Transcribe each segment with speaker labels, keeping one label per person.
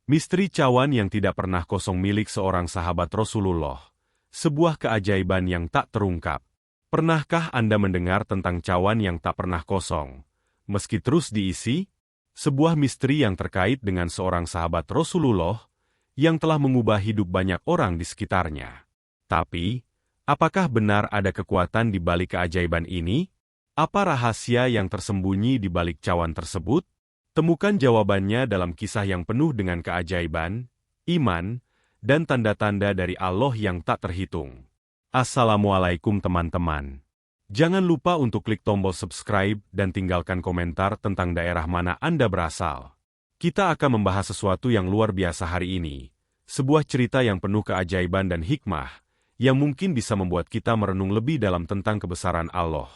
Speaker 1: Misteri cawan yang tidak pernah kosong milik seorang sahabat Rasulullah. Sebuah keajaiban yang tak terungkap. Pernahkah Anda mendengar tentang cawan yang tak pernah kosong, meski terus diisi? Sebuah misteri yang terkait dengan seorang sahabat Rasulullah yang telah mengubah hidup banyak orang di sekitarnya. Tapi, apakah benar ada kekuatan di balik keajaiban ini? Apa rahasia yang tersembunyi di balik cawan tersebut? Temukan jawabannya dalam kisah yang penuh dengan keajaiban, iman, dan tanda-tanda dari Allah yang tak terhitung. Assalamualaikum teman-teman. Jangan lupa untuk klik tombol subscribe dan tinggalkan komentar tentang daerah mana Anda berasal. Kita akan membahas sesuatu yang luar biasa hari ini. Sebuah cerita yang penuh keajaiban dan hikmah, yang mungkin bisa membuat kita merenung lebih dalam tentang kebesaran Allah.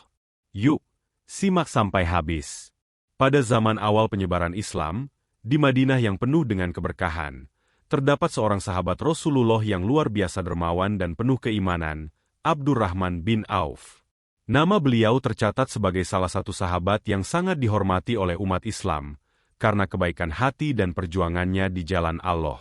Speaker 1: Yuk, simak sampai habis. Pada zaman awal penyebaran Islam, di Madinah yang penuh dengan keberkahan, terdapat seorang sahabat Rasulullah yang luar biasa dermawan dan penuh keimanan, Abdurrahman bin Auf. Nama beliau tercatat sebagai salah satu sahabat yang sangat dihormati oleh umat Islam, karena kebaikan hati dan perjuangannya di jalan Allah.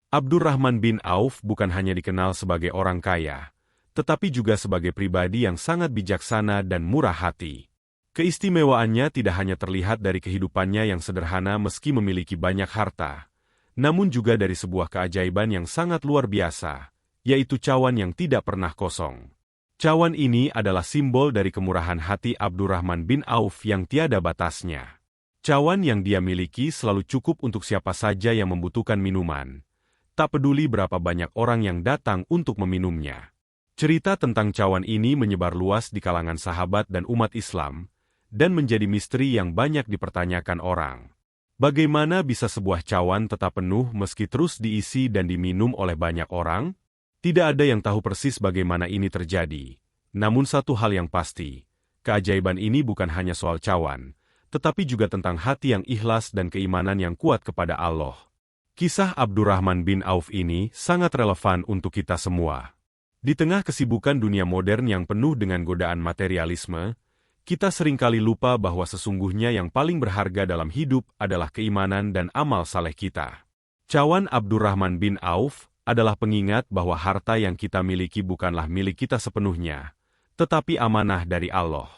Speaker 1: Abdurrahman bin Auf bukan hanya dikenal sebagai orang kaya, tetapi juga sebagai pribadi yang sangat bijaksana dan murah hati. Keistimewaannya tidak hanya terlihat dari kehidupannya yang sederhana meski memiliki banyak harta, namun juga dari sebuah keajaiban yang sangat luar biasa, yaitu cawan yang tidak pernah kosong. Cawan ini adalah simbol dari kemurahan hati Abdurrahman bin Auf yang tiada batasnya. Cawan yang dia miliki selalu cukup untuk siapa saja yang membutuhkan minuman, tak peduli berapa banyak orang yang datang untuk meminumnya. Cerita tentang cawan ini menyebar luas di kalangan sahabat dan umat Islam, dan menjadi misteri yang banyak dipertanyakan orang. Bagaimana bisa sebuah cawan tetap penuh meski terus diisi dan diminum oleh banyak orang? Tidak ada yang tahu persis bagaimana ini terjadi. Namun satu hal yang pasti, keajaiban ini bukan hanya soal cawan, tetapi juga tentang hati yang ikhlas dan keimanan yang kuat kepada Allah. Kisah Abdurrahman bin Auf ini sangat relevan untuk kita semua. Di tengah kesibukan dunia modern yang penuh dengan godaan materialisme, kita seringkali lupa bahwa sesungguhnya yang paling berharga dalam hidup adalah keimanan dan amal saleh kita. Cawan Abdurrahman bin Auf adalah pengingat bahwa harta yang kita miliki bukanlah milik kita sepenuhnya, tetapi amanah dari Allah.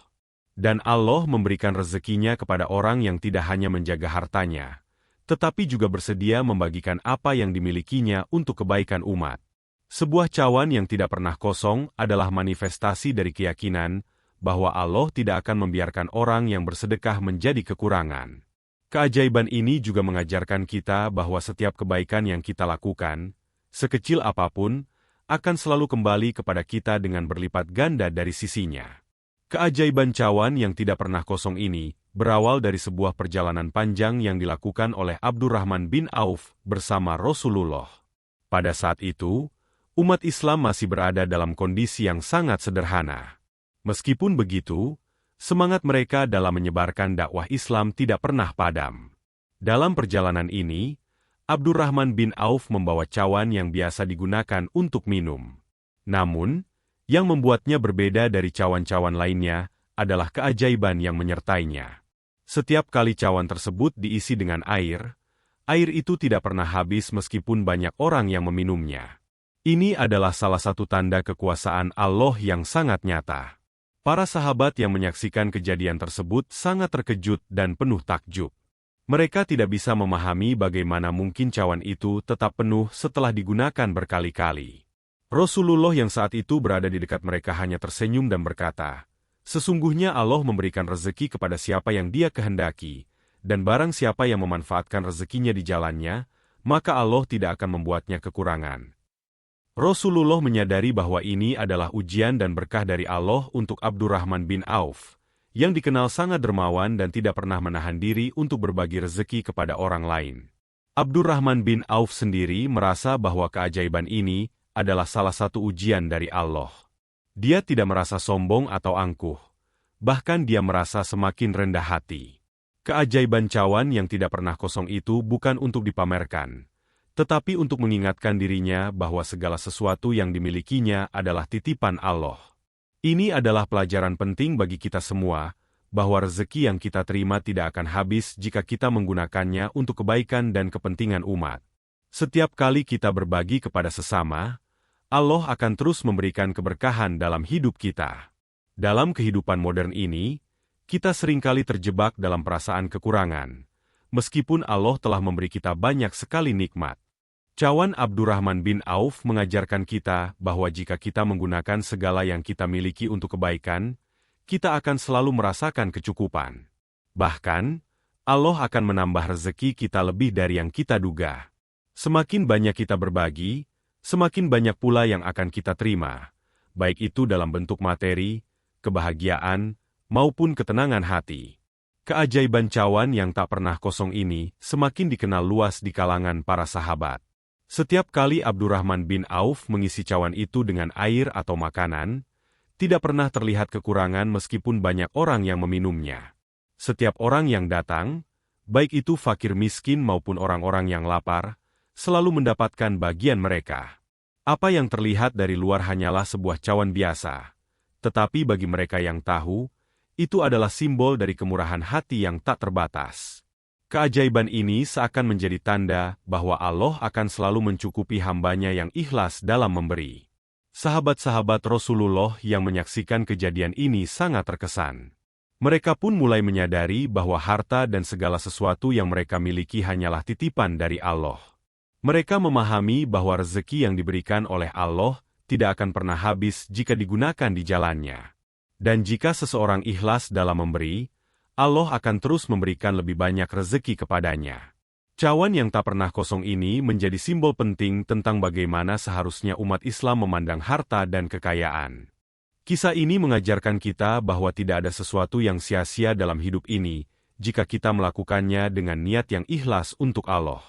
Speaker 1: Dan Allah memberikan rezekinya kepada orang yang tidak hanya menjaga hartanya, tetapi juga bersedia membagikan apa yang dimilikinya untuk kebaikan umat. Sebuah cawan yang tidak pernah kosong adalah manifestasi dari keyakinan bahwa Allah tidak akan membiarkan orang yang bersedekah menjadi kekurangan. Keajaiban ini juga mengajarkan kita bahwa setiap kebaikan yang kita lakukan, sekecil apapun, akan selalu kembali kepada kita dengan berlipat ganda dari sisinya. Keajaiban cawan yang tidak pernah kosong ini berawal dari sebuah perjalanan panjang yang dilakukan oleh Abdurrahman bin Auf bersama Rasulullah. Pada saat itu, umat Islam masih berada dalam kondisi yang sangat sederhana. Meskipun begitu, semangat mereka dalam menyebarkan dakwah Islam tidak pernah padam. Dalam perjalanan ini, Abdurrahman bin Auf membawa cawan yang biasa digunakan untuk minum. Namun, yang membuatnya berbeda dari cawan-cawan lainnya adalah keajaiban yang menyertainya. Setiap kali cawan tersebut diisi dengan air itu tidak pernah habis meskipun banyak orang yang meminumnya. Ini adalah salah satu tanda kekuasaan Allah yang sangat nyata. Para sahabat yang menyaksikan kejadian tersebut sangat terkejut dan penuh takjub. Mereka tidak bisa memahami bagaimana mungkin cawan itu tetap penuh setelah digunakan berkali-kali. Rasulullah yang saat itu berada di dekat mereka hanya tersenyum dan berkata, "Sesungguhnya Allah memberikan rezeki kepada siapa yang Dia kehendaki, dan barang siapa yang memanfaatkan rezekinya di jalannya, maka Allah tidak akan membuatnya kekurangan." Rasulullah menyadari bahwa ini adalah ujian dan berkah dari Allah untuk Abdurrahman bin Auf, yang dikenal sangat dermawan dan tidak pernah menahan diri untuk berbagi rezeki kepada orang lain. Abdurrahman bin Auf sendiri merasa bahwa keajaiban ini adalah salah satu ujian dari Allah. Dia tidak merasa sombong atau angkuh, bahkan dia merasa semakin rendah hati. Keajaiban cawan yang tidak pernah kosong itu bukan untuk dipamerkan, tetapi untuk mengingatkan dirinya bahwa segala sesuatu yang dimilikinya adalah titipan Allah. Ini adalah pelajaran penting bagi kita semua, bahwa rezeki yang kita terima tidak akan habis jika kita menggunakannya untuk kebaikan dan kepentingan umat. Setiap kali kita berbagi kepada sesama, Allah akan terus memberikan keberkahan dalam hidup kita. Dalam kehidupan modern ini, kita seringkali terjebak dalam perasaan kekurangan, meskipun Allah telah memberi kita banyak sekali nikmat. Cawan Abdurrahman bin Auf mengajarkan kita bahwa jika kita menggunakan segala yang kita miliki untuk kebaikan, kita akan selalu merasakan kecukupan. Bahkan, Allah akan menambah rezeki kita lebih dari yang kita duga. Semakin banyak kita berbagi, semakin banyak pula yang akan kita terima, baik itu dalam bentuk materi, kebahagiaan, maupun ketenangan hati. Keajaiban cawan yang tak pernah kosong ini semakin dikenal luas di kalangan para sahabat. Setiap kali Abdurrahman bin Auf mengisi cawan itu dengan air atau makanan, tidak pernah terlihat kekurangan meskipun banyak orang yang meminumnya. Setiap orang yang datang, baik itu fakir miskin maupun orang-orang yang lapar, selalu mendapatkan bagian mereka. Apa yang terlihat dari luar hanyalah sebuah cawan biasa, tetapi bagi mereka yang tahu, itu adalah simbol dari kemurahan hati yang tak terbatas. Keajaiban ini seakan menjadi tanda bahwa Allah akan selalu mencukupi hamba-Nya yang ikhlas dalam memberi. Sahabat-sahabat Rasulullah yang menyaksikan kejadian ini sangat terkesan. Mereka pun mulai menyadari bahwa harta dan segala sesuatu yang mereka miliki hanyalah titipan dari Allah. Mereka memahami bahwa rezeki yang diberikan oleh Allah tidak akan pernah habis jika digunakan di jalannya. Dan jika seseorang ikhlas dalam memberi, Allah akan terus memberikan lebih banyak rezeki kepadanya. Cawan yang tak pernah kosong ini menjadi simbol penting tentang bagaimana seharusnya umat Islam memandang harta dan kekayaan. Kisah ini mengajarkan kita bahwa tidak ada sesuatu yang sia-sia dalam hidup ini jika kita melakukannya dengan niat yang ikhlas untuk Allah.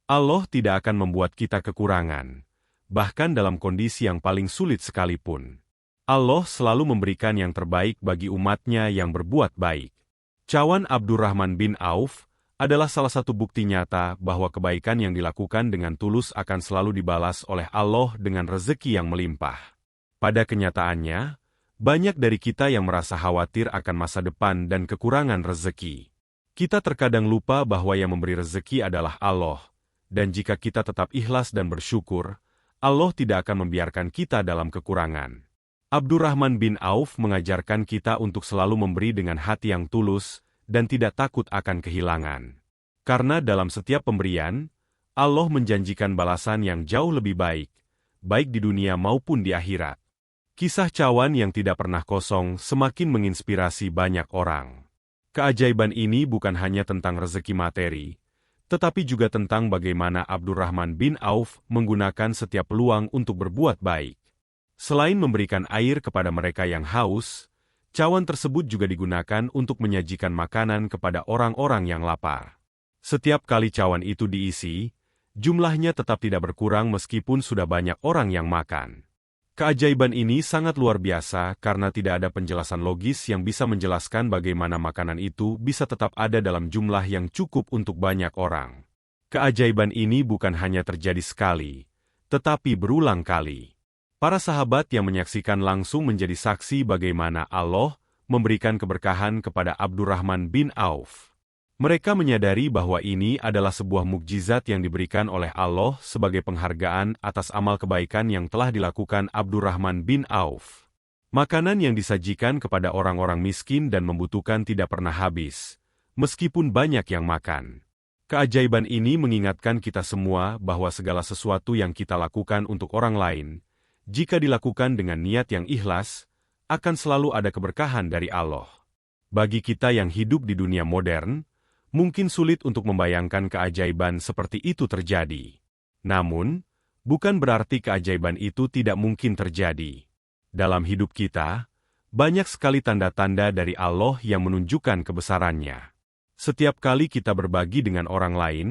Speaker 1: Allah tidak akan membuat kita kekurangan, bahkan dalam kondisi yang paling sulit sekalipun. Allah selalu memberikan yang terbaik bagi umat-Nya yang berbuat baik. Cawan Abdurrahman bin Auf adalah salah satu bukti nyata bahwa kebaikan yang dilakukan dengan tulus akan selalu dibalas oleh Allah dengan rezeki yang melimpah. Pada kenyataannya, banyak dari kita yang merasa khawatir akan masa depan dan kekurangan rezeki. Kita terkadang lupa bahwa yang memberi rezeki adalah Allah. Dan jika kita tetap ikhlas dan bersyukur, Allah tidak akan membiarkan kita dalam kekurangan. Abdurrahman bin Auf mengajarkan kita untuk selalu memberi dengan hati yang tulus dan tidak takut akan kehilangan. Karena dalam setiap pemberian, Allah menjanjikan balasan yang jauh lebih baik, baik di dunia maupun di akhirat. Kisah cawan yang tidak pernah kosong semakin menginspirasi banyak orang. Keajaiban ini bukan hanya tentang rezeki materi, tetapi juga tentang bagaimana Abdurrahman bin Auf menggunakan setiap peluang untuk berbuat baik. Selain memberikan air kepada mereka yang haus, cawan tersebut juga digunakan untuk menyajikan makanan kepada orang-orang yang lapar. Setiap kali cawan itu diisi, jumlahnya tetap tidak berkurang meskipun sudah banyak orang yang makan. Keajaiban ini sangat luar biasa karena tidak ada penjelasan logis yang bisa menjelaskan bagaimana makanan itu bisa tetap ada dalam jumlah yang cukup untuk banyak orang. Keajaiban ini bukan hanya terjadi sekali, tetapi berulang kali. Para sahabat yang menyaksikan langsung menjadi saksi bagaimana Allah memberikan keberkahan kepada Abdurrahman bin Auf. Mereka menyadari bahwa ini adalah sebuah mukjizat yang diberikan oleh Allah sebagai penghargaan atas amal kebaikan yang telah dilakukan Abdurrahman bin Auf. Makanan yang disajikan kepada orang-orang miskin dan membutuhkan tidak pernah habis, meskipun banyak yang makan. Keajaiban ini mengingatkan kita semua bahwa segala sesuatu yang kita lakukan untuk orang lain, jika dilakukan dengan niat yang ikhlas, akan selalu ada keberkahan dari Allah. Bagi kita yang hidup di dunia modern, mungkin sulit untuk membayangkan keajaiban seperti itu terjadi. Namun, bukan berarti keajaiban itu tidak mungkin terjadi. Dalam hidup kita, banyak sekali tanda-tanda dari Allah yang menunjukkan kebesarannya. Setiap kali kita berbagi dengan orang lain,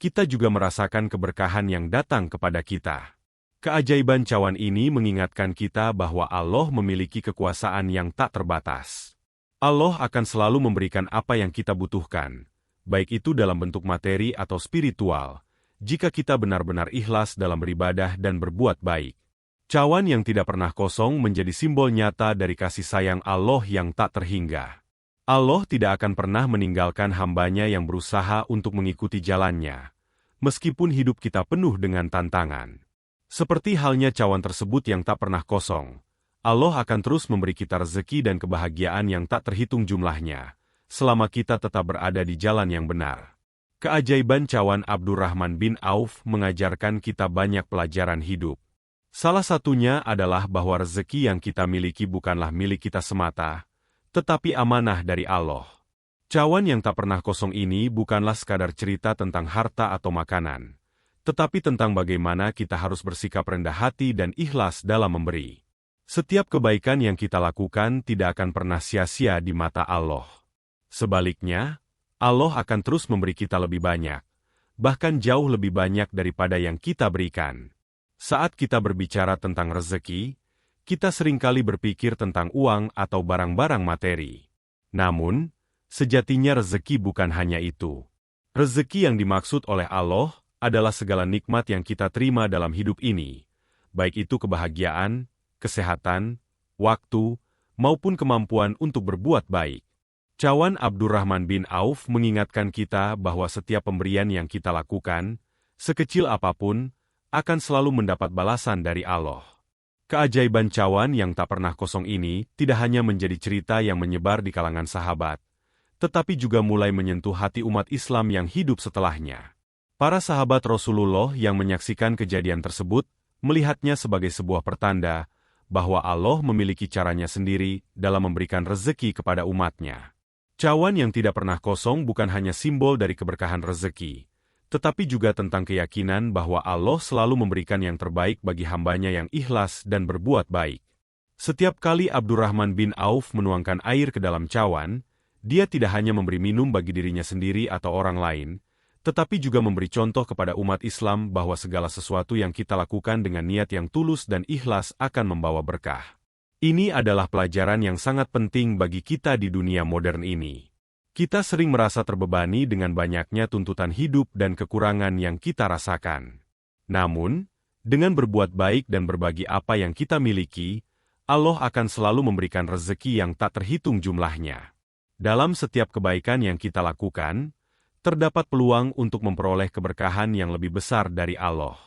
Speaker 1: kita juga merasakan keberkahan yang datang kepada kita. Keajaiban cawan ini mengingatkan kita bahwa Allah memiliki kekuasaan yang tak terbatas. Allah akan selalu memberikan apa yang kita butuhkan, baik itu dalam bentuk materi atau spiritual, jika kita benar-benar ikhlas dalam beribadah dan berbuat baik. Cawan yang tidak pernah kosong menjadi simbol nyata dari kasih sayang Allah yang tak terhingga. Allah tidak akan pernah meninggalkan hamba-Nya yang berusaha untuk mengikuti jalannya, meskipun hidup kita penuh dengan tantangan. Seperti halnya cawan tersebut yang tak pernah kosong, Allah akan terus memberi kita rezeki dan kebahagiaan yang tak terhitung jumlahnya, selama kita tetap berada di jalan yang benar. Keajaiban cawan Abdurrahman bin Auf mengajarkan kita banyak pelajaran hidup. Salah satunya adalah bahwa rezeki yang kita miliki bukanlah milik kita semata, tetapi amanah dari Allah. Cawan yang tak pernah kosong ini bukanlah sekadar cerita tentang harta atau makanan, tetapi tentang bagaimana kita harus bersikap rendah hati dan ikhlas dalam memberi. Setiap kebaikan yang kita lakukan tidak akan pernah sia-sia di mata Allah. Sebaliknya, Allah akan terus memberi kita lebih banyak, bahkan jauh lebih banyak daripada yang kita berikan. Saat kita berbicara tentang rezeki, kita seringkali berpikir tentang uang atau barang-barang materi. Namun, sejatinya rezeki bukan hanya itu. Rezeki yang dimaksud oleh Allah adalah segala nikmat yang kita terima dalam hidup ini, baik itu kebahagiaan, kesehatan, waktu, maupun kemampuan untuk berbuat baik. Cawan Abdurrahman bin Auf mengingatkan kita bahwa setiap pemberian yang kita lakukan, sekecil apapun, akan selalu mendapat balasan dari Allah. Keajaiban cawan yang tak pernah kosong ini tidak hanya menjadi cerita yang menyebar di kalangan sahabat, tetapi juga mulai menyentuh hati umat Islam yang hidup setelahnya. Para sahabat Rasulullah yang menyaksikan kejadian tersebut melihatnya sebagai sebuah pertanda bahwa Allah memiliki caranya sendiri dalam memberikan rezeki kepada umatnya. Cawan yang tidak pernah kosong bukan hanya simbol dari keberkahan rezeki, tetapi juga tentang keyakinan bahwa Allah selalu memberikan yang terbaik bagi hambanya yang ikhlas dan berbuat baik. Setiap kali Abdurrahman bin Auf menuangkan air ke dalam cawan, dia tidak hanya memberi minum bagi dirinya sendiri atau orang lain, tetapi juga memberi contoh kepada umat Islam bahwa segala sesuatu yang kita lakukan dengan niat yang tulus dan ikhlas akan membawa berkah. Ini adalah pelajaran yang sangat penting bagi kita di dunia modern ini. Kita sering merasa terbebani dengan banyaknya tuntutan hidup dan kekurangan yang kita rasakan. Namun, dengan berbuat baik dan berbagi apa yang kita miliki, Allah akan selalu memberikan rezeki yang tak terhitung jumlahnya. Dalam setiap kebaikan yang kita lakukan, terdapat peluang untuk memperoleh keberkahan yang lebih besar dari Allah.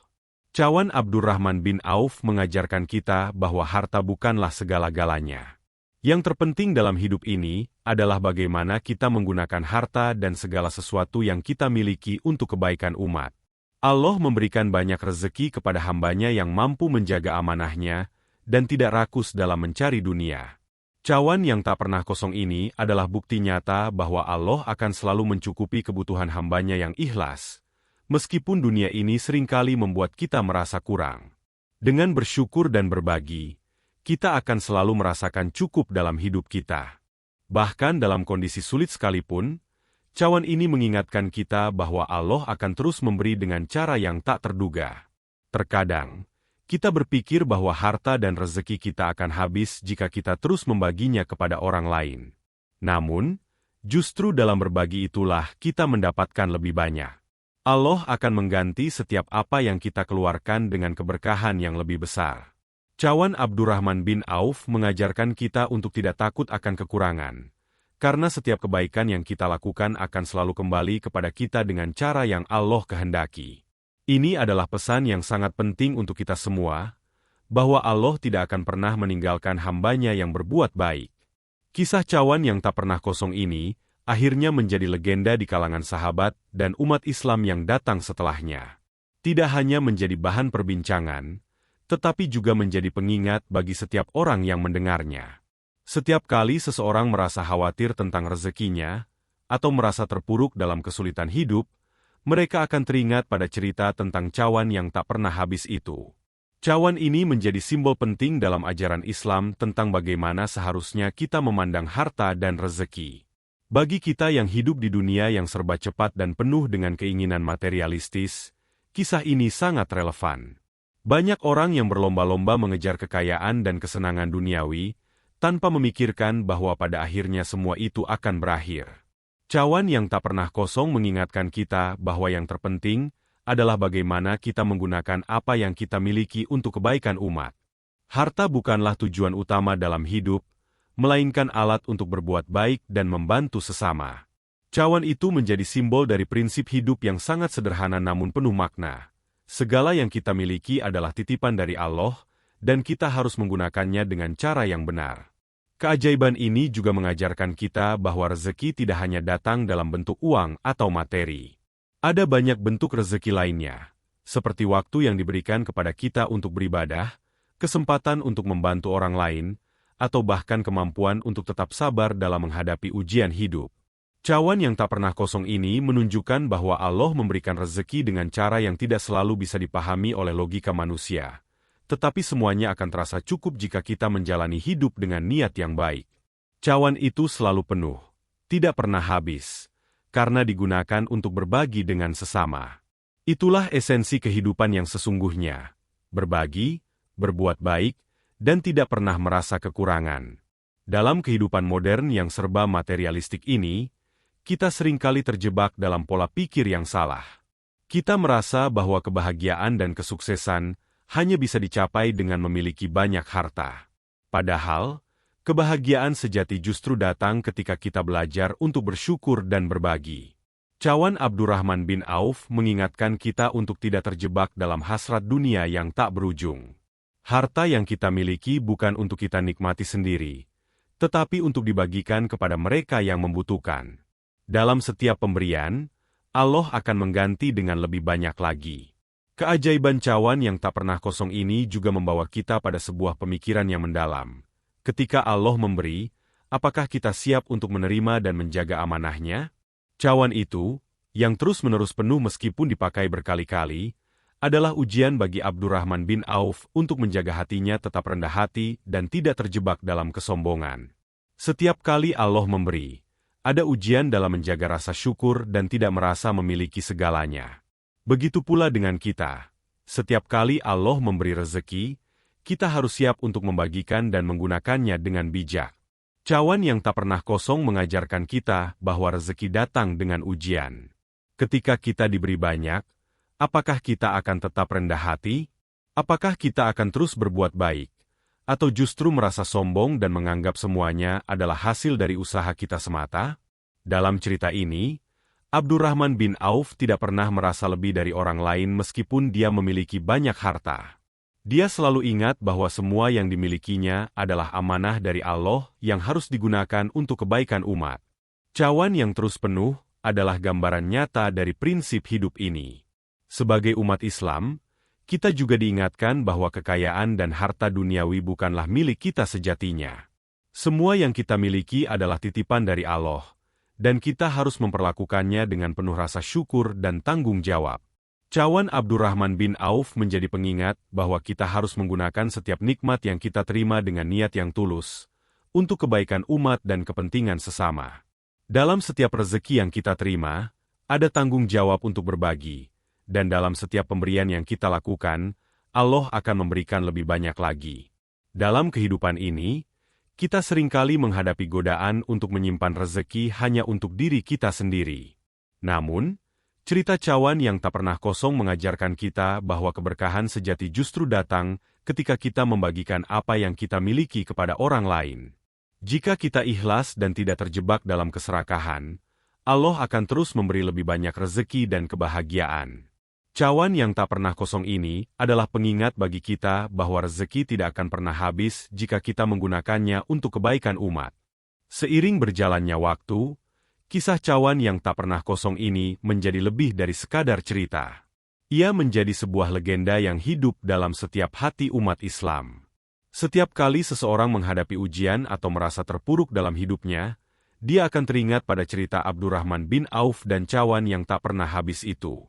Speaker 1: Cawan Abdurrahman bin Auf mengajarkan kita bahwa harta bukanlah segala-galanya. Yang terpenting dalam hidup ini adalah bagaimana kita menggunakan harta dan segala sesuatu yang kita miliki untuk kebaikan umat. Allah memberikan banyak rezeki kepada hambanya yang mampu menjaga amanahnya dan tidak rakus dalam mencari dunia. Cawan yang tak pernah kosong ini adalah bukti nyata bahwa Allah akan selalu mencukupi kebutuhan hambanya yang ikhlas, meskipun dunia ini seringkali membuat kita merasa kurang. Dengan bersyukur dan berbagi, kita akan selalu merasakan cukup dalam hidup kita. Bahkan dalam kondisi sulit sekalipun, cawan ini mengingatkan kita bahwa Allah akan terus memberi dengan cara yang tak terduga. Terkadang, kita berpikir bahwa harta dan rezeki kita akan habis jika kita terus membaginya kepada orang lain. Namun, justru dalam berbagi itulah kita mendapatkan lebih banyak. Allah akan mengganti setiap apa yang kita keluarkan dengan keberkahan yang lebih besar. Cawan Abdurrahman bin Auf mengajarkan kita untuk tidak takut akan kekurangan, karena setiap kebaikan yang kita lakukan akan selalu kembali kepada kita dengan cara yang Allah kehendaki. Ini adalah pesan yang sangat penting untuk kita semua, bahwa Allah tidak akan pernah meninggalkan hambanya yang berbuat baik. Kisah cawan yang tak pernah kosong ini akhirnya menjadi legenda di kalangan sahabat dan umat Islam yang datang setelahnya. Tidak hanya menjadi bahan perbincangan, tetapi juga menjadi pengingat bagi setiap orang yang mendengarnya. Setiap kali seseorang merasa khawatir tentang rezekinya, atau merasa terpuruk dalam kesulitan hidup, mereka akan teringat pada cerita tentang cawan yang tak pernah habis itu. Cawan ini menjadi simbol penting dalam ajaran Islam tentang bagaimana seharusnya kita memandang harta dan rezeki. Bagi kita yang hidup di dunia yang serba cepat dan penuh dengan keinginan materialistis, kisah ini sangat relevan. Banyak orang yang berlomba-lomba mengejar kekayaan dan kesenangan duniawi, tanpa memikirkan bahwa pada akhirnya semua itu akan berakhir. Cawan yang tak pernah kosong mengingatkan kita bahwa yang terpenting adalah bagaimana kita menggunakan apa yang kita miliki untuk kebaikan umat. Harta bukanlah tujuan utama dalam hidup, melainkan alat untuk berbuat baik dan membantu sesama. Cawan itu menjadi simbol dari prinsip hidup yang sangat sederhana namun penuh makna. Segala yang kita miliki adalah titipan dari Allah, dan kita harus menggunakannya dengan cara yang benar. Keajaiban ini juga mengajarkan kita bahwa rezeki tidak hanya datang dalam bentuk uang atau materi. Ada banyak bentuk rezeki lainnya, seperti waktu yang diberikan kepada kita untuk beribadah, kesempatan untuk membantu orang lain, atau bahkan kemampuan untuk tetap sabar dalam menghadapi ujian hidup. Cawan yang tak pernah kosong ini menunjukkan bahwa Allah memberikan rezeki dengan cara yang tidak selalu bisa dipahami oleh logika manusia. Tetapi semuanya akan terasa cukup jika kita menjalani hidup dengan niat yang baik. Cawan itu selalu penuh, tidak pernah habis, karena digunakan untuk berbagi dengan sesama. Itulah esensi kehidupan yang sesungguhnya. Berbagi, berbuat baik, dan tidak pernah merasa kekurangan. Dalam kehidupan modern yang serba materialistik ini, kita seringkali terjebak dalam pola pikir yang salah. Kita merasa bahwa kebahagiaan dan kesuksesan hanya bisa dicapai dengan memiliki banyak harta. Padahal, kebahagiaan sejati justru datang ketika kita belajar untuk bersyukur dan berbagi. Cawan Abdurrahman bin Auf mengingatkan kita untuk tidak terjebak dalam hasrat dunia yang tak berujung. Harta yang kita miliki bukan untuk kita nikmati sendiri, tetapi untuk dibagikan kepada mereka yang membutuhkan. Dalam setiap pemberian, Allah akan mengganti dengan lebih banyak lagi. Keajaiban cawan yang tak pernah kosong ini juga membawa kita pada sebuah pemikiran yang mendalam. Ketika Allah memberi, apakah kita siap untuk menerima dan menjaga amanahnya? Cawan itu, yang terus-menerus penuh meskipun dipakai berkali-kali, adalah ujian bagi Abdurrahman bin Auf untuk menjaga hatinya tetap rendah hati dan tidak terjebak dalam kesombongan. Setiap kali Allah memberi, ada ujian dalam menjaga rasa syukur dan tidak merasa memiliki segalanya. Begitu pula dengan kita. Setiap kali Allah memberi rezeki, kita harus siap untuk membagikan dan menggunakannya dengan bijak. Cawan yang tak pernah kosong mengajarkan kita bahwa rezeki datang dengan ujian. Ketika kita diberi banyak, apakah kita akan tetap rendah hati? Apakah kita akan terus berbuat baik? Atau justru merasa sombong dan menganggap semuanya adalah hasil dari usaha kita semata? Dalam cerita ini, Abdurrahman bin Auf tidak pernah merasa lebih dari orang lain meskipun dia memiliki banyak harta. Dia selalu ingat bahwa semua yang dimilikinya adalah amanah dari Allah yang harus digunakan untuk kebaikan umat. Cawan yang terus penuh adalah gambaran nyata dari prinsip hidup ini. Sebagai umat Islam, kita juga diingatkan bahwa kekayaan dan harta duniawi bukanlah milik kita sejatinya. Semua yang kita miliki adalah titipan dari Allah, dan kita harus memperlakukannya dengan penuh rasa syukur dan tanggung jawab. Cawan Abdurrahman bin Auf menjadi pengingat bahwa kita harus menggunakan setiap nikmat yang kita terima dengan niat yang tulus, untuk kebaikan umat dan kepentingan sesama. Dalam setiap rezeki yang kita terima, ada tanggung jawab untuk berbagi. Dan dalam setiap pemberian yang kita lakukan, Allah akan memberikan lebih banyak lagi. Dalam kehidupan ini, kita seringkali menghadapi godaan untuk menyimpan rezeki hanya untuk diri kita sendiri. Namun, cerita cawan yang tak pernah kosong mengajarkan kita bahwa keberkahan sejati justru datang ketika kita membagikan apa yang kita miliki kepada orang lain. Jika kita ikhlas dan tidak terjebak dalam keserakahan, Allah akan terus memberi lebih banyak rezeki dan kebahagiaan. Cawan yang tak pernah kosong ini adalah pengingat bagi kita bahwa rezeki tidak akan pernah habis jika kita menggunakannya untuk kebaikan umat. Seiring berjalannya waktu, kisah cawan yang tak pernah kosong ini menjadi lebih dari sekadar cerita. Ia menjadi sebuah legenda yang hidup dalam setiap hati umat Islam. Setiap kali seseorang menghadapi ujian atau merasa terpuruk dalam hidupnya, dia akan teringat pada cerita Abdurrahman bin Auf dan cawan yang tak pernah habis itu.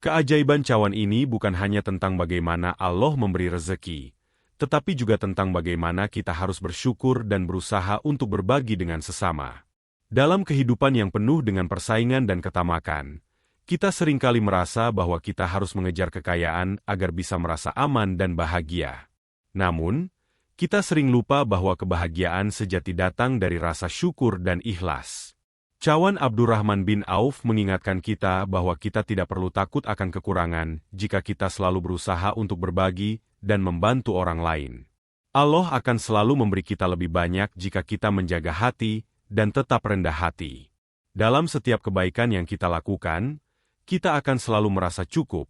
Speaker 1: Keajaiban cawan ini bukan hanya tentang bagaimana Allah memberi rezeki, tetapi juga tentang bagaimana kita harus bersyukur dan berusaha untuk berbagi dengan sesama. Dalam kehidupan yang penuh dengan persaingan dan ketamakan, kita seringkali merasa bahwa kita harus mengejar kekayaan agar bisa merasa aman dan bahagia. Namun, kita sering lupa bahwa kebahagiaan sejati datang dari rasa syukur dan ikhlas. Cawan Abdurrahman bin Auf mengingatkan kita bahwa kita tidak perlu takut akan kekurangan jika kita selalu berusaha untuk berbagi dan membantu orang lain. Allah akan selalu memberi kita lebih banyak jika kita menjaga hati dan tetap rendah hati. Dalam setiap kebaikan yang kita lakukan, kita akan selalu merasa cukup,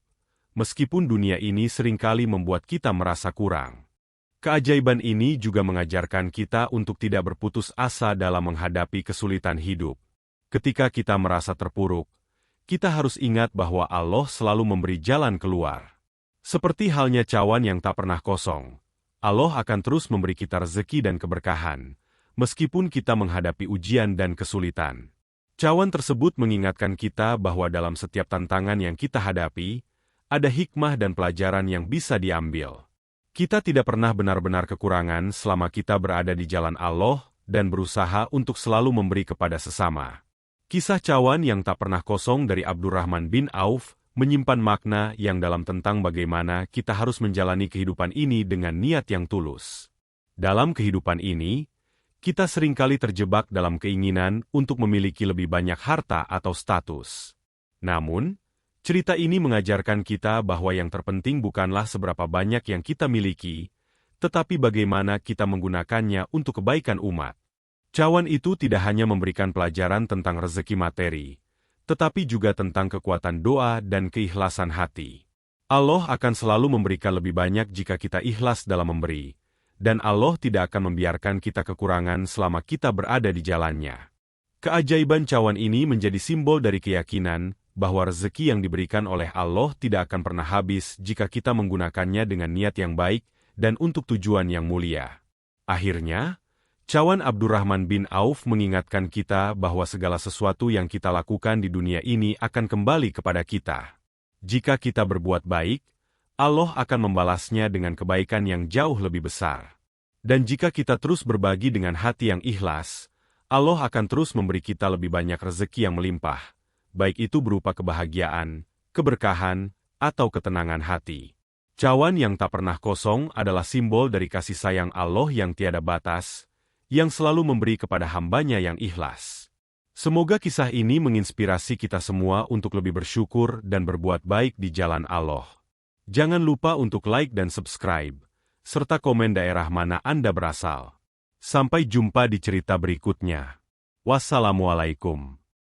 Speaker 1: meskipun dunia ini seringkali membuat kita merasa kurang. Keajaiban ini juga mengajarkan kita untuk tidak berputus asa dalam menghadapi kesulitan hidup. Ketika kita merasa terpuruk, kita harus ingat bahwa Allah selalu memberi jalan keluar. Seperti halnya cawan yang tak pernah kosong, Allah akan terus memberi kita rezeki dan keberkahan, meskipun kita menghadapi ujian dan kesulitan. Cawan tersebut mengingatkan kita bahwa dalam setiap tantangan yang kita hadapi, ada hikmah dan pelajaran yang bisa diambil. Kita tidak pernah benar-benar kekurangan selama kita berada di jalan Allah dan berusaha untuk selalu memberi kepada sesama. Kisah cawan yang tak pernah kosong dari Abdurrahman bin Auf menyimpan makna yang dalam tentang bagaimana kita harus menjalani kehidupan ini dengan niat yang tulus. Dalam kehidupan ini, kita seringkali terjebak dalam keinginan untuk memiliki lebih banyak harta atau status. Namun, cerita ini mengajarkan kita bahwa yang terpenting bukanlah seberapa banyak yang kita miliki, tetapi bagaimana kita menggunakannya untuk kebaikan umat. Cawan itu tidak hanya memberikan pelajaran tentang rezeki materi, tetapi juga tentang kekuatan doa dan keikhlasan hati. Allah akan selalu memberikan lebih banyak jika kita ikhlas dalam memberi, dan Allah tidak akan membiarkan kita kekurangan selama kita berada di jalannya. Keajaiban cawan ini menjadi simbol dari keyakinan bahwa rezeki yang diberikan oleh Allah tidak akan pernah habis jika kita menggunakannya dengan niat yang baik dan untuk tujuan yang mulia. Akhirnya, cawan Abdurrahman bin Auf mengingatkan kita bahwa segala sesuatu yang kita lakukan di dunia ini akan kembali kepada kita. Jika kita berbuat baik, Allah akan membalasnya dengan kebaikan yang jauh lebih besar. Dan jika kita terus berbagi dengan hati yang ikhlas, Allah akan terus memberi kita lebih banyak rezeki yang melimpah, baik itu berupa kebahagiaan, keberkahan, atau ketenangan hati. Cawan yang tak pernah kosong adalah simbol dari kasih sayang Allah yang tiada batas, yang selalu memberi kepada hamba-Nya yang ikhlas. Semoga kisah ini menginspirasi kita semua untuk lebih bersyukur dan berbuat baik di jalan Allah. Jangan lupa untuk like dan subscribe, serta komen daerah mana Anda berasal. Sampai jumpa di cerita berikutnya. Wassalamualaikum.